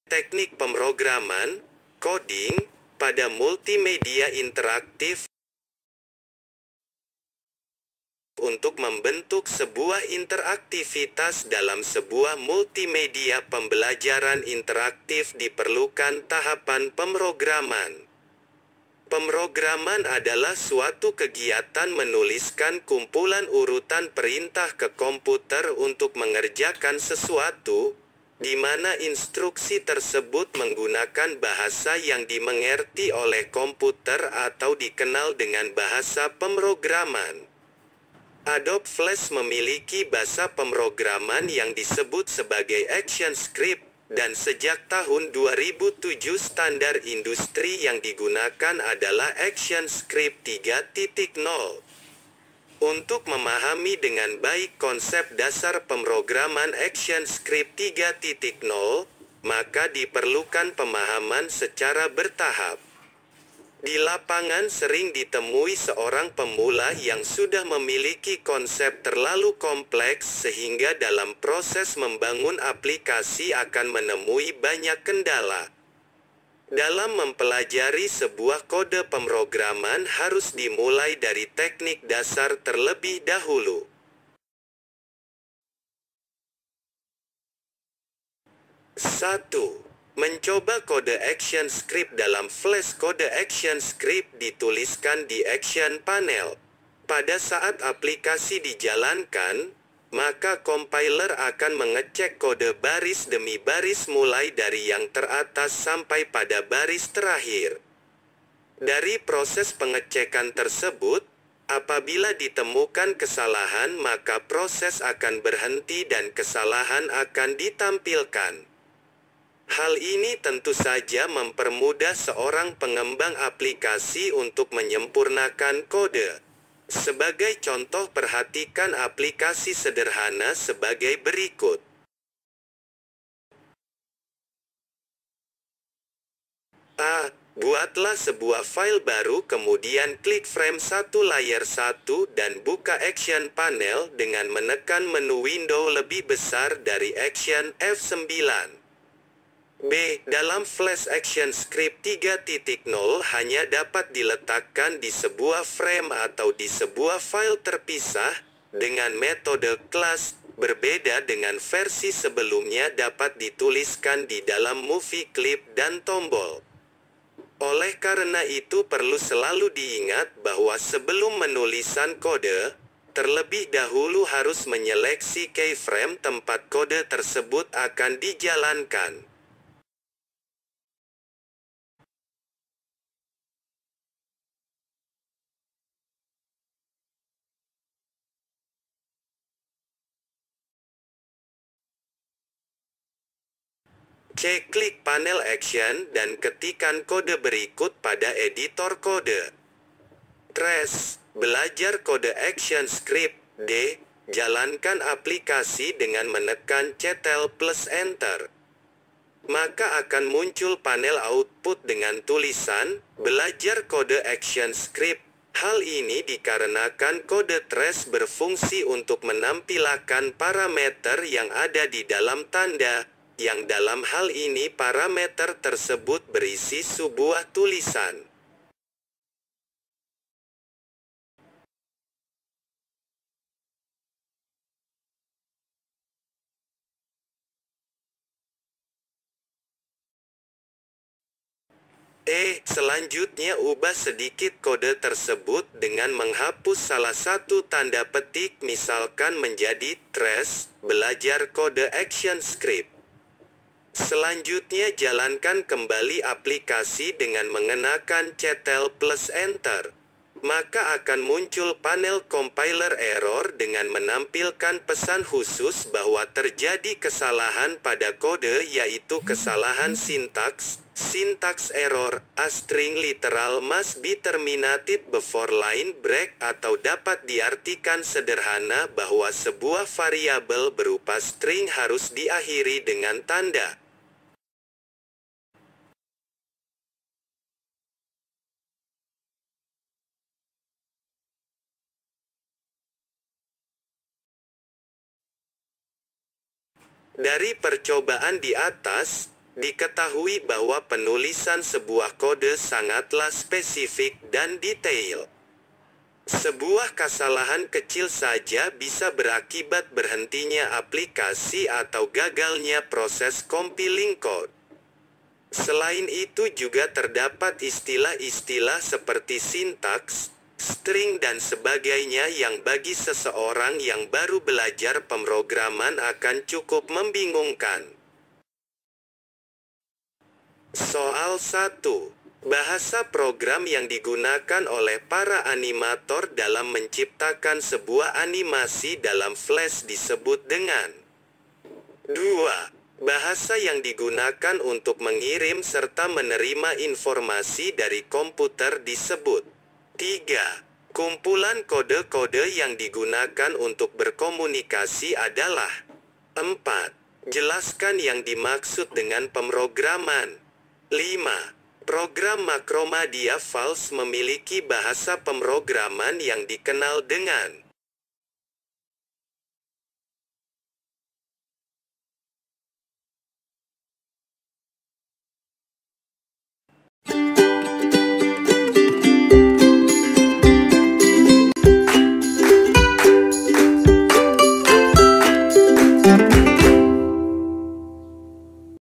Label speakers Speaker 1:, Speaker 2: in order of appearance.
Speaker 1: Teknik pemrograman, coding, pada multimedia interaktif untuk membentuk sebuah interaktivitas dalam sebuah multimedia pembelajaran interaktif diperlukan tahapan pemrograman. Pemrograman adalah suatu kegiatan menuliskan kumpulan urutan perintah ke komputer untuk mengerjakan sesuatu, di mana instruksi tersebut menggunakan bahasa yang dimengerti oleh komputer atau dikenal dengan bahasa pemrograman. Adobe Flash memiliki bahasa pemrograman yang disebut sebagai ActionScript, dan sejak tahun 2007 standar industri yang digunakan adalah ActionScript 3.0. Untuk memahami dengan baik konsep dasar pemrograman ActionScript 3.0, maka diperlukan pemahaman secara bertahap. Di lapangan sering ditemui seorang pemula yang sudah memiliki konsep terlalu kompleks sehingga dalam proses membangun aplikasi akan menemui banyak kendala. Dalam mempelajari sebuah kode pemrograman harus dimulai dari teknik dasar terlebih dahulu. 1. Mencoba kode ActionScript dalam Flash. Kode ActionScript dituliskan di Action Panel. Pada saat aplikasi dijalankan, maka compiler akan mengecek kode baris demi baris mulai dari yang teratas sampai pada baris terakhir. Dari proses pengecekan tersebut, apabila ditemukan kesalahan maka proses akan berhenti dan kesalahan akan ditampilkan. Hal ini tentu saja mempermudah seorang pengembang aplikasi untuk menyempurnakan kode. Sebagai contoh, perhatikan aplikasi sederhana sebagai berikut. A. Buatlah sebuah file baru, kemudian klik frame 1 layar 1 dan buka Action Panel dengan menekan menu window lebih besar dari Action F9. B. Dalam Flash ActionScript 3.0 hanya dapat diletakkan di sebuah frame atau di sebuah file terpisah, dengan metode class, berbeda dengan versi sebelumnya dapat dituliskan di dalam movie clip dan tombol. Oleh karena itu perlu selalu diingat bahwa sebelum menulisan kode, terlebih dahulu harus menyeleksi keyframe tempat kode tersebut akan dijalankan. C. Klik panel Action dan ketikkan kode berikut pada editor kode. Trace, belajar kode ActionScript. D. Jalankan aplikasi dengan menekan Ctrl plus Enter. Maka akan muncul panel output dengan tulisan, belajar kode ActionScript. Hal ini dikarenakan kode trace berfungsi untuk menampilkan parameter yang ada di dalam tanda, yang dalam hal ini parameter tersebut berisi sebuah tulisan. Selanjutnya ubah sedikit kode tersebut dengan menghapus salah satu tanda petik, misalkan menjadi trace, belajar kode ActionScript. Selanjutnya jalankan kembali aplikasi dengan mengenakan Ctrl plus Enter. Maka akan muncul panel compiler error dengan menampilkan pesan khusus bahwa terjadi kesalahan pada kode, yaitu kesalahan sintaks, syntax error, a string literal must be terminated before line break, atau dapat diartikan sederhana bahwa sebuah variabel berupa string harus diakhiri dengan tanda. Dari percobaan di atas, Diketahui bahwa penulisan sebuah kode sangatlah spesifik dan detail. Sebuah kesalahan kecil saja bisa berakibat berhentinya aplikasi atau gagalnya proses compiling code. Selain itu juga terdapat istilah-istilah seperti sintaks, string dan sebagainya yang bagi seseorang yang baru belajar pemrograman akan cukup membingungkan. Soal 1. Bahasa program yang digunakan oleh para animator dalam menciptakan sebuah animasi dalam Flash disebut dengan 2. Bahasa yang digunakan untuk mengirim serta menerima informasi dari komputer disebut 3. Kumpulan kode-kode yang digunakan untuk berkomunikasi adalah 4. Jelaskan yang dimaksud dengan pemrograman. 5. Program Macromedia Files memiliki bahasa pemrograman yang dikenal dengan